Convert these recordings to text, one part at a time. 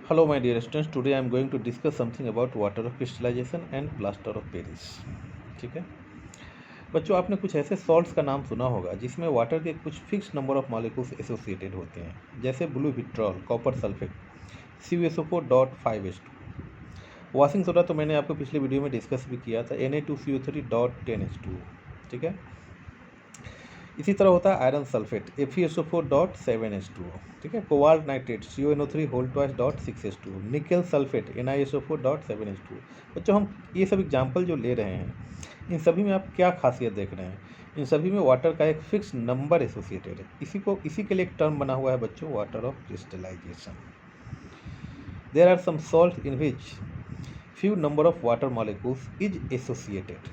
Hello my dear students, today I am going to discuss something about water of crystallization and plaster of Paris. ठीक है बच्चों, आपने कुछ ऐसे salts का नाम सुना होगा जिसमें वाटर के कुछ fix number of molecules associated होते हैं, जैसे blue vitriol, copper sulphate, CuSO4.5H2। Washing soda तो मैंने आपको पिछले वीडियो में डिस्कस भी किया था, Na2CO3.10H2। ठीक है, इसी तरह होता है आयरन सल्फेट, FeSO4.7H2। ठीक है, cobalt nitrate, CuNO3 2.6H2, nickel sulphate, NiSO4.7H2। बच्चों, हम ये सब एग्जाम्पल जो ले रहे हैं, इन सभी में आप क्या खासियत देख रहे हैं? इन सभी में वाटर का एक फिक्स नंबर एसोसिएटेड है। इसी के लिए एक टर्म बना हुआ है बच्चों, water of crystallisation. There are some salt in which few number of water molecules is associated.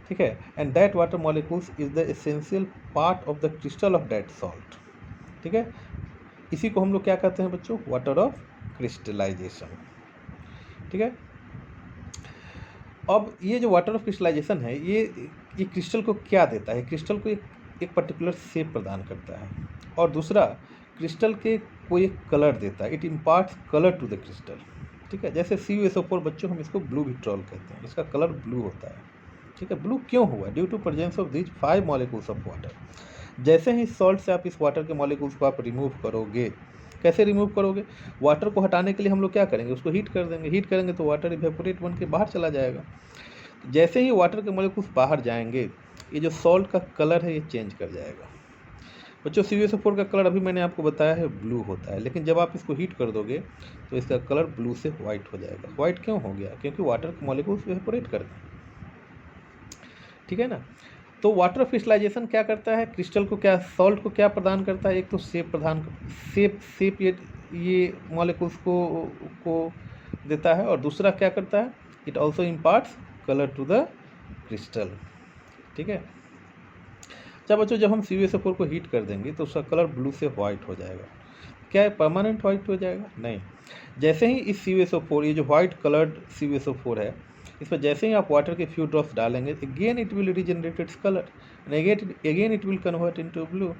ठीक है, and that water molecules is the essential part of the crystal of that salt. ठीक है, इसी को हम लोग क्या कहते हैं बच्चों? Water of crystallisation. ठीक है, अब ये जो वाटर ऑफ क्रिस्टलाइजेशन है, ये क्रिस्टल को क्या देता है? क्रिस्टल को एक पर्टिकुलर शेप प्रदान करता है, और दूसरा क्रिस्टल के को एक कलर देता है। It imparts colour to the crystal. ठीक है, जैसे CuSO4 बच्चों, हम इसको ब्लू विट्रॉल कहते हैं, इसका कलर ब्लू होता है। ठीक है, ब्लू क्यों हुआ? Due to presence of these 5 molecules of water. जैसे ही सॉल्ट से आप इस वाटर के मॉलिक्यूल्स को आप रिमूव करोगे, कैसे रिमूव करोगे? वाटर को हटाने के लिए हम लोग क्या करेंगे? उसको हीट कर देंगे। हीट करेंगे तो वाटर इवेपोरेट बन के बाहर चला जाएगा। जैसे ही वाटर के मॉलिक्यूल्स बाहर जाएंगे, ये जो सॉल्ट का कलर है ये चेंज कर जाएगा। बच्चों, CuSO4 का कलर अभी मैंने आपको बताया है ब्लू होता है, लेकिन जब आप इसको हीट कर दोगे तो इसका कलर ब्लू से वाइट हो जाएगा। वाइट क्यों हो गया? क्योंकि वाटर के मॉलिक्यूल्स इवेपोरेट कर गए। ठीक है ना? तो वाटर ऑफ क्रिस्टलाइजेशन क्या करता है? क्रिस्टल को क्या, सॉल्ट को क्या प्रदान करता है? एक तो शेप ये मॉलिक्यूल्स को देता है, और दूसरा क्या करता है? It also imparts colour to the crystal. ठीक है, जब बच्चों, जब हम CuSO4 को हीट कर देंगे तो उसका कलर ब्लू से वाइट हो जाएगा। क्या परमानेंट वाइट हो जाएगा? नहीं। जैसे ही इस CuSO4, ये जो वाइट कलर्ड CuSO4 है, इस पर जैसे ही आप वाटर के फ्यू ड्रॉप्स डालेंगे, again it will regenerate its colour, and again it will convert into blue.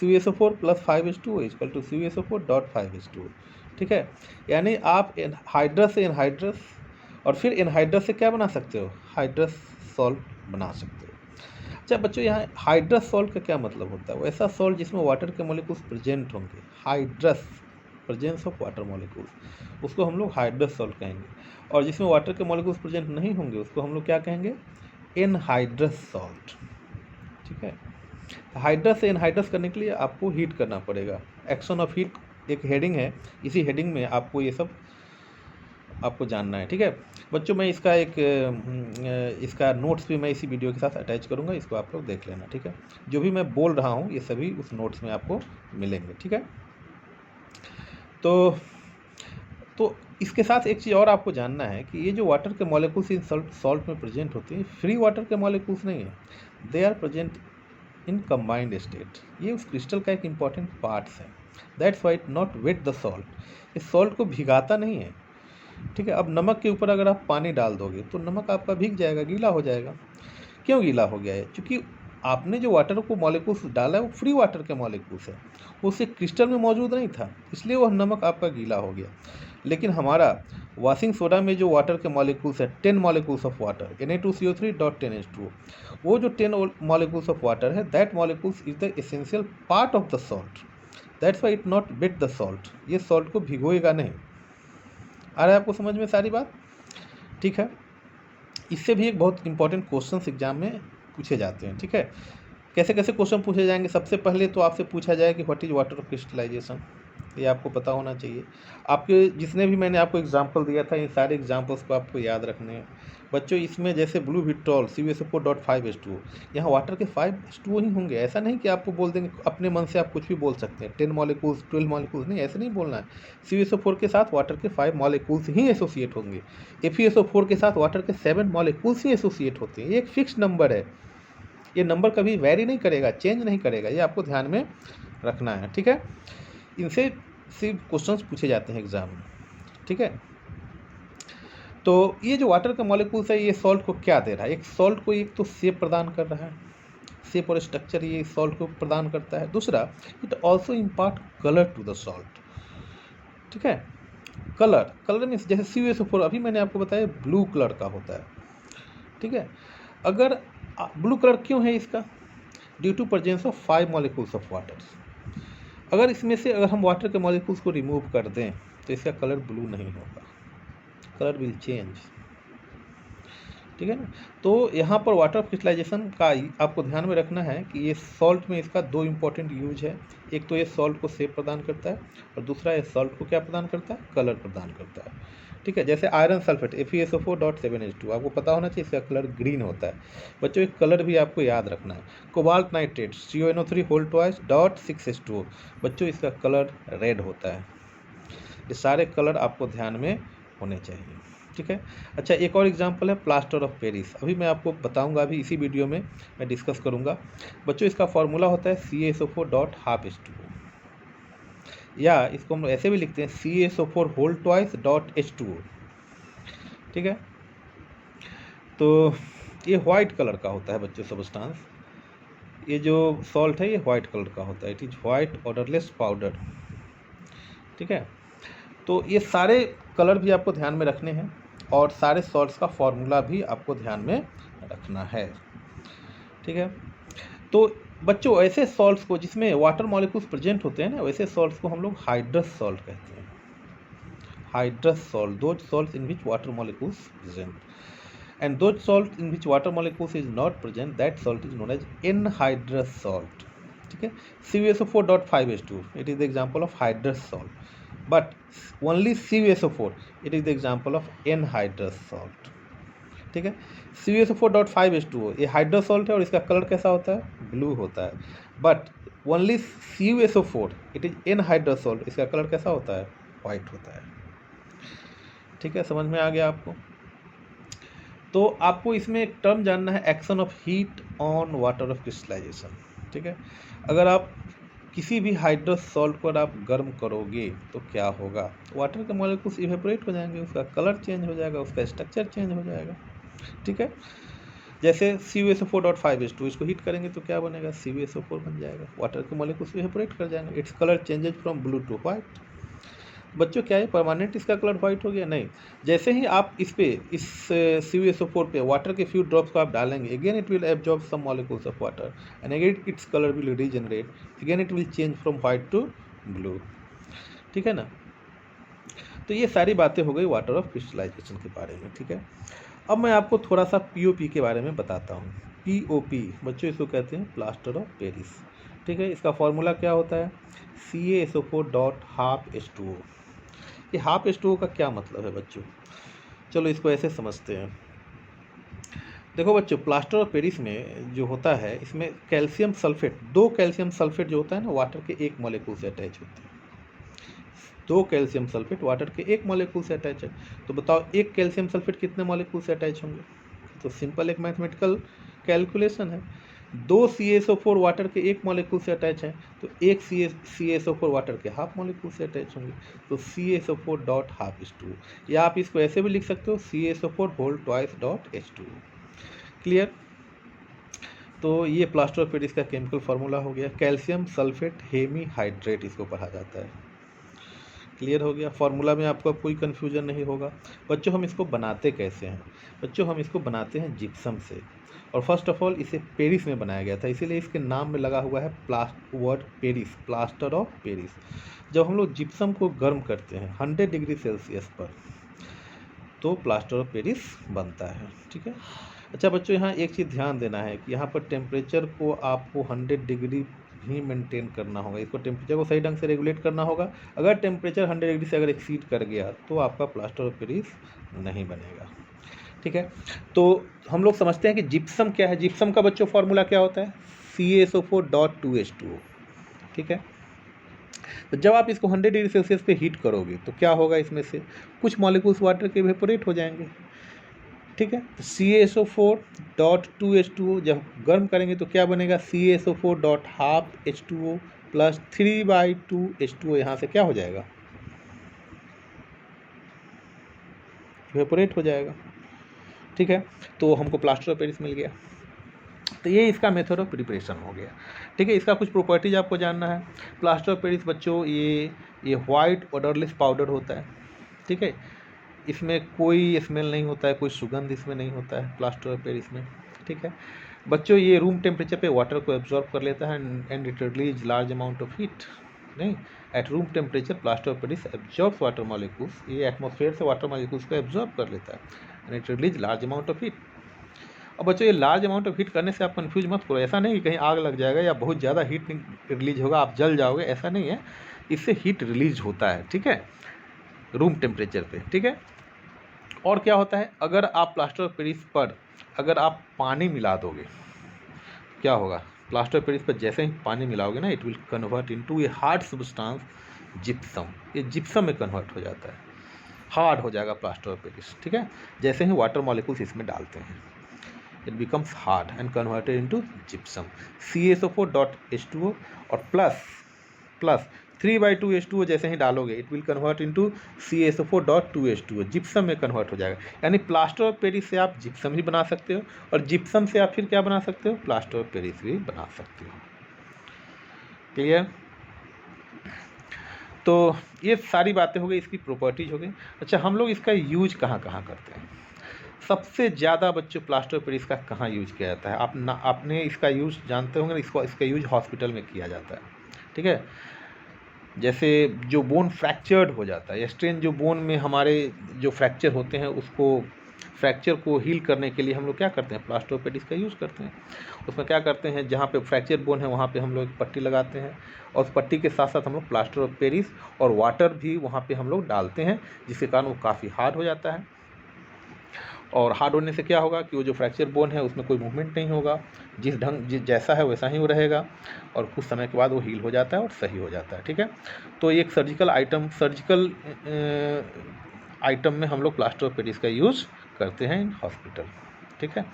CuSO4 + 5H2 equal to CuSO4.5H2। ठीक है, यानी आप हाइड्रस से एनहाइड्रस, और फिर एनहाइड्रस से क्या बना सकते हो? हाइड्रस सॉल्ट बना सकते हो। अच्छा बच्चों, यहाँ हाइड्रस सॉल्ट का क्या मतलब होता है? वो ऐसा सॉल्ट जिसमें वाटर के मॉलिक्यूल्स प्रेजेंट होंगे। Hydrous, presence of water molecules, उसको हम लोग हाइड्रस सॉल्ट कहेंगे। और जिसमें वाटर के मॉलिक्यूल्स प्रेजेंट नहीं होंगे उसको हम लोग क्या कहेंगे? Anhydrous salt. ठीक है, हाइड्रस से एनहाइड्रस करने के लिए आपको हीट करना पड़ेगा। एक्शन ऑफ हीट एक हेडिंग है, इसी हेडिंग में आपको ये सब आपको जानना है। ठीक है बच्चों, मैं इसका इसका नोट्स भी मैं इसी वीडियो के साथ अटैच करूंगा, इसको आप लोग देख लेना। ठीक है, जो भी मैं बोल रहा हूँ ये सभी उस नोट्स में आपको मिलेंगे। ठीक है, तो इसके साथ एक चीज़ और आपको जानना है कि ये जो वाटर के मॉलिक्यूल्स इन सॉल्ट में प्रेजेंट होते हैं, फ्री वाटर के मॉलिक्यूल्स नहीं है, they are present in combined state. ये उस क्रिस्टल का एक इम्पॉर्टेंट पार्ट्स है। That's why it not wet the salt. इस सॉल्ट को भिगाता नहीं है। ठीक है, अब नमक के ऊपर अगर आप पानी डाल दोगे तो नमक आपका भीग जाएगा, गीला हो जाएगा। क्यों गीला हो गया है? क्योंकि आपने जो वाटर को मॉलिक्यूल्स डाला है वो फ्री वाटर के मॉलिक्यूल्स है, उससे क्रिस्टल में मौजूद नहीं था, इसलिए वह नमक आपका गीला हो गया। लेकिन हमारा वॉशिंग सोडा में जो वाटर के मॉलिक्यूल्स है, 10 मॉलिक्यूल्स ऑफ वाटर, Na2CO3.10H2, वो जो 10 मॉलिक्यूल्स ऑफ वाटर है, that molecules is the essential part of the salt. That's why it not wet the salt. ये सॉल्ट को भिगोएगा नहीं। आ रहा है आपको समझ में सारी बात? ठीक है, इससे भी एक बहुत इंपॉर्टेंट क्वेश्चंस एग्जाम में पूछे जाते हैं। ठीक है, कैसे कैसे क्वेश्चन पूछे जाएंगे? सबसे पहले तो आपसे पूछा जाए कि what is water of crystallisation, ये आपको पता होना चाहिए। आपके जिसने भी मैंने आपको एग्जांपल दिया था, इन सारे एग्जांपल्स को आपको याद रखने हैं बच्चों। इसमें जैसे ब्लू विट्रॉल, CuSO4.5H2, यहाँ वाटर के 5H2 ही होंगे। ऐसा नहीं कि आपको बोल देंगे, अपने मन से आप कुछ भी बोल सकते हैं, 10 मॉलिक्यूल्स, 12 मॉलिक्यूल्स, नहीं, ऐसे नहीं बोलना है। CuSO4 के साथ वाटर के 5 मॉलिक्यूल्स ही एसोसिएट होंगे। FeSO4 के साथ वाटर के 7 मॉलिक्यूल्स ही एसोसिएट होते हैं। ये एक फिक्स नंबर है, ये नंबर कभी वेरी नहीं करेगा, चेंज नहीं करेगा, ये आपको ध्यान में रखना है। ठीक है, इनसे सिर्फ क्वेश्चंस पूछे जाते हैं एग्जाम में। ठीक है, तो ये जो वाटर का मॉलिक्यूल्स है, ये सॉल्ट को क्या दे रहा है? एक सॉल्ट को एक तो शेप प्रदान कर रहा है, शेप और स्ट्रक्चर ये सॉल्ट को प्रदान करता है। दूसरा, it also impart colour to the salt. ठीक है, कलर मीन्स जैसे CuSO4 अभी मैंने आपको बताया ब्लू कलर का होता है, ठीक है। अगर ब्लू कलर क्यों है इसका, due to presence of 5 molecules of water. अगर इसमें से अगर हम वाटर के मॉलिक्यूल्स को रिमूव कर दें तो इसका कलर ब्लू नहीं होगा, कलर विल चेंज, ठीक है ना। तो यहाँ पर वाटर क्रिस्टलाइजेशन का आपको ध्यान में रखना है कि ये सॉल्ट में इसका दो इम्पॉर्टेंट यूज है। एक तो ये सॉल्ट को शेप प्रदान करता है और दूसरा ये सॉल्ट को क्या प्रदान करता है, कलर प्रदान करता है, ठीक है। जैसे आयरन सल्फेट FeSO4.7H2 आपको पता होना चाहिए इसका कलर ग्रीन होता है। बच्चों एक कलर भी आपको याद रखना है। कोबाल्ट नाइट्रेट CONO3 2.6H2O बच्चों इसका कलर रेड होता है। ये सारे कलर आपको ध्यान में होने चाहिए, ठीक है। अच्छा एक और एग्जांपल है प्लास्टर ऑफ पेरिस, अभी मैं आपको बताऊंगा, अभी इसी वीडियो में मैं डिस्कस करूंगा। बच्चों इसका फॉर्मूला होता है CaSO4.12H2O, या इसको हम ऐसे भी लिखते हैं CaSO4 2.H2O, ठीक है। तो ये वाइट कलर का होता है बच्चों सब्सटेंस, ये जो सॉल्ट है ये वाइट कलर का होता है, it is white odourless powder, ठीक है। तो ये सारे कलर भी आपको ध्यान में रखने हैं और सारे सॉल्ट्स का फॉर्मूला भी आपको ध्यान में रखना है, ठीक है। तो बच्चों ऐसे सॉल्ट्स को जिसमें वाटर मॉलिक्यूल्स प्रेजेंट होते हैं ना, वैसे सॉल्ट्स को हम लोग हाइड्रस सॉल्ट कहते हैं। Hydrous salt, those salts in which water molecules present, and those salt in which water molecules is not present, that salt is known as anhydrous salt, ठीक है। CuSO4.5H2 it is the example of hydrous salt, but only CuSO4 it is the example of anhydrous salt, ठीक है। CuSO4.5H2O ये hydrous salt है और इसका colour कैसा होता है, ब्लू होता है, but only CuSO4 it is anhydrous salt, इसका कलर कैसा होता है, वाइट होता है, ठीक है। समझ में आ गया आपको। तो आपको इसमें एक टर्म जानना है, action of heat on water of crystallisation, ठीक है। अगर आप किसी भी हाइड्रस सॉल्ट को अगर आप गर्म करोगे तो क्या होगा, वाटर के मॉलिक्यूल्स इवेपोरेट हो जाएंगे, उसका कलर चेंज हो जाएगा, उसका स्ट्रक्चर चेंज हो जाएगा, ठीक है। जैसे CuSO4.5H2 इसको हीट करेंगे तो क्या बनेगा, CuSO4 बन जाएगा, वाटर के मॉलिक्यूल्स इवेपोरेट कर जाएंगे, its colour changes from blue to white. बच्चों क्या है परमानेंट इसका कलर वाइट हो गया, नहीं। जैसे ही आप इस CuSO4 पे वाटर के फ्यू ड्रॉप्स को आप डालेंगे, again it will absorb some molecules of water and again its colour will regenerate, again it will change from white to blue, ठीक है ना। तो ये सारी बातें हो गई वाटर ऑफ क्रिस्टलाइजेशन के बारे में, ठीक है। अब मैं आपको थोड़ा सा POP के बारे में बताता हूँ। POP बच्चों इसको कहते हैं प्लास्टर ऑफ पेरिस, ठीक है। इसका फॉर्मूला क्या होता है, CaSO4.12H2O। ये हाफ H2O का क्या मतलब है बच्चों, चलो इसको ऐसे समझते हैं। देखो बच्चों प्लास्टर ऑफ पेरिस में जो होता है इसमें कैल्शियम सल्फेट, 2 कैल्शियम सल्फेट जो होता है ना वाटर के एक मॉलिक्यूल से अटैच होते हैं, 2 कैल्शियम सल्फेट वाटर के एक मॉलिक्यूल से अटैच है। तो बताओ एक कैल्शियम सल्फेट कितने मॉलिक्यूल से अटैच होंगे, तो सिंपल एक मैथमेटिकल कैलकुलेशन है, 2 CaSO4 वाटर के एक मॉलिक्यूल से अटैच है तो एक CaSO4 वाटर के हाफ मॉलिक्यूल से अटैच होंगे, तो CaSO4.12H2O, या आप इसको ऐसे भी लिख सकते हो CaSO4 2.H2O। क्लियर। तो ये प्लास्टर ऑफ पेरिस का केमिकल फार्मूला हो गया, कैल्शियम सल्फेट हेमीहाइड्रेट इसको पढ़ा जाता है। क्लियर हो गया, फार्मूला में आपको कोई कन्फ्यूजन नहीं होगा। बच्चों हम इसको बनाते कैसे हैं, बच्चों हम इसको बनाते हैं जिप्सम से, और फर्स्ट ऑफ ऑल इसे पेरिस में बनाया गया था, इसीलिए इसके नाम में लगा हुआ है word Paris, plaster of Paris. जब हम लोग जिप्सम को गर्म करते हैं 100 डिग्री सेल्सियस पर तो प्लास्टर ऑफ पेरिस बनता है, ठीक है। अच्छा बच्चों यहाँ एक चीज़ ध्यान देना है कि यहाँ पर टेम्परेचर को आपको 100 डिग्री ही मेंटेन करना होगा, इसको टेम्परेचर को सही ढंग से रेगुलेट करना होगा। अगर टेम्परेचर 100 डिग्री से अगर एक्सीड कर गया तो आपका प्लास्टर ऑफ पेरिस नहीं बनेगा, ठीक है। तो हम लोग समझते हैं कि जिप्सम क्या है, जिप्सम का बच्चों फॉर्मूला क्या होता है, CaSO4.2H2O, ठीक है। तो जब आप इसको 100 डिग्री सेल्सियस पे हीट करोगे तो क्या होगा, इसमें से कुछ मॉलिक्यूल्स वाटर के इवेपोरेट हो जाएंगे, ठीक है। तो CaSO4.2H2O जब गर्म करेंगे तो क्या बनेगा, CaSO4.12H2O प्लस 3/2H2O, यहाँ से क्या हो जाएगा, इवेपोरेट हो जाएगा, ठीक है। तो हमको प्लास्टर ऑफ पेरिस मिल गया। तो ये इसका मेथड ऑफ प्रिपरेशन हो गया, ठीक है। इसका कुछ प्रॉपर्टीज आपको जानना है। प्लास्टर ऑफ पेरिस बच्चों ये वाइट ऑर्डरलेस पाउडर होता है, ठीक है। इसमें कोई स्मेल नहीं होता है, कोई सुगंध इसमें नहीं होता है प्लास्टर ऑफ पेरिस में, ठीक है। बच्चों ये रूम टेम्परेचर पे वाटर को एब्जॉर्ब कर लेता है and it release large amount of heat. नहीं, at room temperature plaster of Paris absorbs water molecules, ये एटमॉस्फेयर से वाटर मॉलिक्यूल्स को एब्जॉर्ब कर लेता है and it release large amount of heat. अब बच्चों ये लार्ज अमाउंट ऑफ हीट करने से आप कंफ्यूज मत करो, ऐसा नहीं कि कहीं आग लग जाएगा या बहुत ज़्यादा हीट रिलीज होगा आप जल जाओगे, ऐसा नहीं है। इससे हीट रिलीज होता है, ठीक है, रूम टेम्परेचर पे, ठीक है। और क्या होता है, अगर आप प्लास्टर ऑफ पेरिस पर अगर आप पानी मिला दोगे, क्या होगा, प्लास्टर ऑफ पेरिस पर जैसे ही पानी मिलाओगे ना, it will convert into a hard substance gypsum, ये जिप्सम में कन्वर्ट हो जाता है, हार्ड हो जाएगा प्लास्टर ऑफ पेरिस, ठीक है। जैसे ही वाटर मॉलिक्यूल्स इसमें डालते हैं it becomes hard and converted into gypsum, CaSO4.H2O और प्लस 3/2 H2O जैसे ही डालोगे it will convert into CaSO4.2H2O, gypsum में कन्वर्ट हो जाएगा। यानी प्लास्टर ऑफ पेरिस से आप जिप्सम भी बना सकते हो और जिप्सम से आप फिर क्या बना सकते हो, प्लास्टर ऑफ पेरिस भी बना सकते हो। क्लियर? तो ये सारी बातें हो गई, इसकी प्रॉपर्टीज हो गई। अच्छा, हम लोग इसका यूज कहाँ कहाँ करते हैं? सबसे ज़्यादा बच्चों प्लास्टर ऑफ पेरिस का कहाँ यूज किया जाता है? आपने इसका यूज जानते होंगे, इसका यूज हॉस्पिटल में किया जाता है, ठीक है। जैसे जो बोन फ्रैक्चर्ड हो जाता है, स्ट्रेन जो बोन में हमारे जो फ्रैक्चर होते हैं, उसको फ्रैक्चर को हील करने के लिए हम लोग क्या करते हैं, प्लास्टर ऑफ पेरिस का यूज़ करते हैं। उसमें क्या करते हैं, जहाँ पे फ्रैक्चर बोन है वहाँ पे हम लोग एक पट्टी लगाते हैं और उस पट्टी के साथ साथ हम लोग प्लास्टर ऑफ पेरिस और वाटर भी वहाँ पे हम लोग डालते हैं, जिसके कारण वो काफ़ी हार्ड हो जाता है। और हार्ड होने से क्या होगा कि वो जो फ्रैक्चर बोन है उसमें कोई मूवमेंट नहीं होगा, जैसा है वैसा ही वो रहेगा और कुछ समय के बाद वो हील हो जाता है और सही हो जाता है, ठीक है। तो एक सर्जिकल आइटम में हम लोग प्लास्टर ऑफ पेरिस का यूज़ करते हैं इन हॉस्पिटल, ठीक है।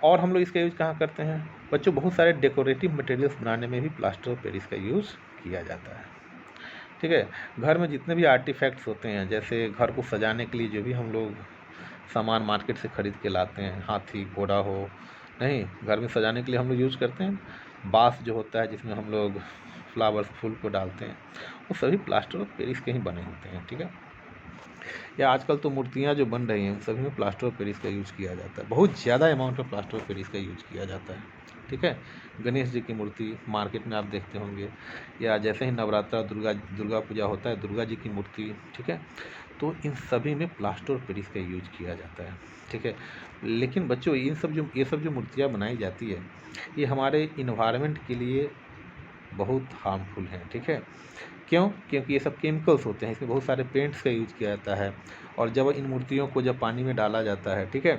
और हम लोग इसका यूज़ कहाँ करते हैं बच्चों? बहुत सारे डेकोरेटिव मटेरियल्स बनाने में भी प्लास्टर ऑफ पेरिस का यूज़ किया जाता है, ठीक है। घर में जितने भी आर्टिफैक्ट्स होते हैं, जैसे घर को सजाने के लिए जो भी हम लोग सामान मार्केट से ख़रीद के लाते हैं, हाथी घोड़ा हो, नहीं, घर में सजाने के लिए हम लोग यूज़ करते हैं बाँस जो होता है, जिसमें हम लोग फ्लावर्स फूल को डालते हैं, वो सभी प्लास्टर ऑफ पेरिस के ही बने होते हैं, ठीक है। या आजकल तो मूर्तियाँ जो बन रही हैं सभी में प्लास्टर ऑफ पेरिस का यूज़ किया जाता है, बहुत ज़्यादा अमाउंट में प्लास्टर ऑफ पेरिस का यूज़ किया जाता है, ठीक है। गणेश जी की मूर्ति मार्केट में आप देखते होंगे, या जैसे ही नवरात्रा दुर्गा पूजा होता है, दुर्गा जी की मूर्ति, ठीक है। तो इन सभी में प्लास्टर ऑफ पेरिस का यूज किया जाता है, ठीक है। लेकिन बच्चों ये सब जो मूर्तियाँ बनाई जाती है, ये हमारे इन्वायरमेंट के लिए बहुत हार्मफुल हैं, ठीक है। क्यों? क्योंकि ये सब केमिकल्स होते हैं, इसमें बहुत सारे पेंट्स का यूज किया जाता है और जब इन मूर्तियों को जब पानी में डाला जाता है, ठीक है,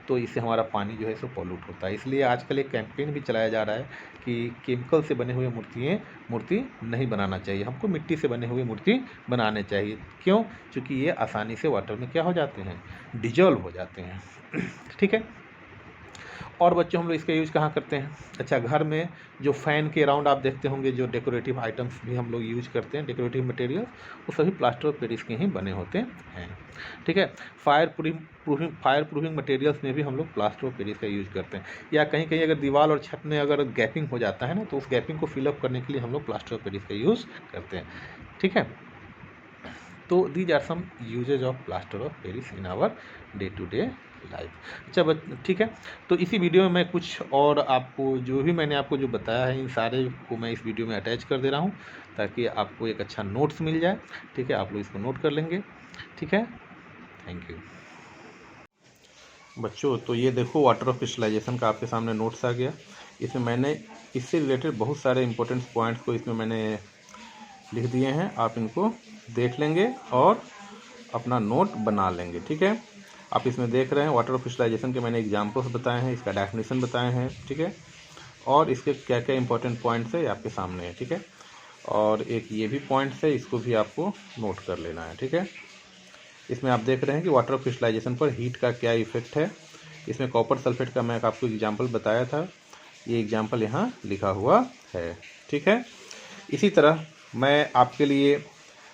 तो इससे हमारा पानी जो है सो पॉल्यूट होता है। इसलिए आजकल एक कैंपेन भी चलाया जा रहा है कि केमिकल से बने हुए मूर्ति नहीं बनाना चाहिए, हमको मिट्टी से बने हुए मूर्ति बनाने चाहिए। क्यों? क्योंकि ये आसानी से वाटर में क्या हो जाते हैं, डिजॉल्व हो जाते हैं, ठीक है। और बच्चों हम लोग इसका यूज़ कहाँ करते हैं? अच्छा, घर में जो फ़ैन के अराउंड आप देखते होंगे जो डेकोरेटिव आइटम्स भी हम लोग यूज करते हैं, डेकोरेटिव मटेरियल, वो सभी प्लास्टर ऑफ पेरिस के ही बने होते हैं, ठीक है। फायर प्रूफिंग मटेरियल्स में भी हम लोग प्लास्टर ऑफ पेरिस का यूज करते हैं। या कहीं कहीं अगर दीवार और छत में अगर गैपिंग हो जाता है ना, तो उस गैपिंग को फिलअप करने के लिए हम लोग प्लास्टर ऑफ पेरिस का यूज़ करते हैं, ठीक है। तो these are some uses of plaster of Paris in our day to day life. अच्छा ठीक है, तो इसी वीडियो में मैं कुछ और आपको जो भी मैंने आपको जो बताया है, इन सारे को मैं इस वीडियो में अटैच कर दे रहा हूँ ताकि आपको एक अच्छा नोट्स मिल जाए, ठीक है। आप लोग इसको नोट कर लेंगे, ठीक है। थैंक यू बच्चों। तो ये देखो वाटर ऑफ क्रिस्टलाइजेशन का आपके सामने नोट्स आ गया। इसमें मैंने इससे रिलेटेड बहुत सारे इंपॉर्टेंट पॉइंट्स को इसमें मैंने लिख दिए हैं, आप इनको देख लेंगे और अपना नोट बना लेंगे, ठीक है। आप इसमें देख रहे हैं वाटर ऑफ क्रिस्टलाइजेशन के मैंने एग्जाम्पल्स बताए हैं, इसका डेफिनेशन बताए हैं, ठीक है। और इसके क्या क्या इंपॉर्टेंट पॉइंट्स है आपके सामने है, ठीक है। और एक ये भी पॉइंट्स है, इसको भी आपको नोट कर लेना है, ठीक है। इसमें आप देख रहे हैं कि वाटर ऑफ क्रिस्टलाइजेशन पर हीट का क्या इफेक्ट है। इसमें कॉपर सल्फेट का मैं आपको एग्जाम्पल बताया था, ये एग्जाम्पल यहाँ लिखा हुआ है, ठीक है। इसी तरह मैं आपके लिए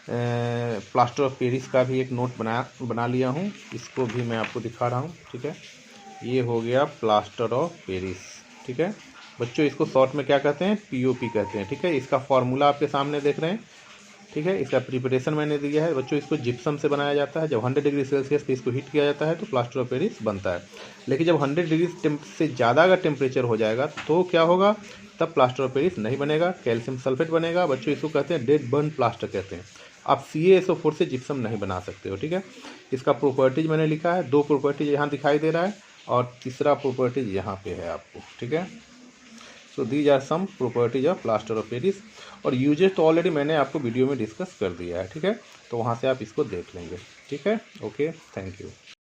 प्लास्टर ऑफ पेरिस का भी एक नोट बना लिया हूँ, इसको भी मैं आपको दिखा रहा हूँ, ठीक है। ये हो गया प्लास्टर ऑफ पेरिस, ठीक है बच्चों। इसको शॉर्ट में क्या कहते हैं, POP कहते हैं, ठीक है। इसका फॉर्मूला आपके सामने देख रहे हैं, ठीक है। इसका प्रिपरेशन मैंने दिया है बच्चों। इसको जिप्सम से बनाया जाता है। जब 100 डिग्री सेल्सियस पे इसको हीट किया जाता है तो प्लास्टर ऑफ पेरिस बनता है। लेकिन जब 100 डिग्री से ज़्यादा अगर टेम्परेचर हो जाएगा तो क्या होगा, तब प्लास्टर ऑफ पेरिस नहीं बनेगा, कैल्शियम सल्फेट बनेगा। बच्चों इसको कहते हैं डेड बर्न प्लास्टर कहते हैं। आप CaSO4 से जिप्सम नहीं बना सकते हो, ठीक है। इसका प्रॉपर्टीज मैंने लिखा है, 2 प्रॉपर्टीज यहाँ दिखाई दे रहा है और तीसरा प्रॉपर्टीज यहाँ पे है आपको, ठीक है। So these are some properties of plaster of Paris. और यूजेस तो ऑलरेडी मैंने आपको वीडियो में डिस्कस कर दिया है, ठीक है। तो वहाँ से आप इसको देख लेंगे, ठीक है। Okay, thank you.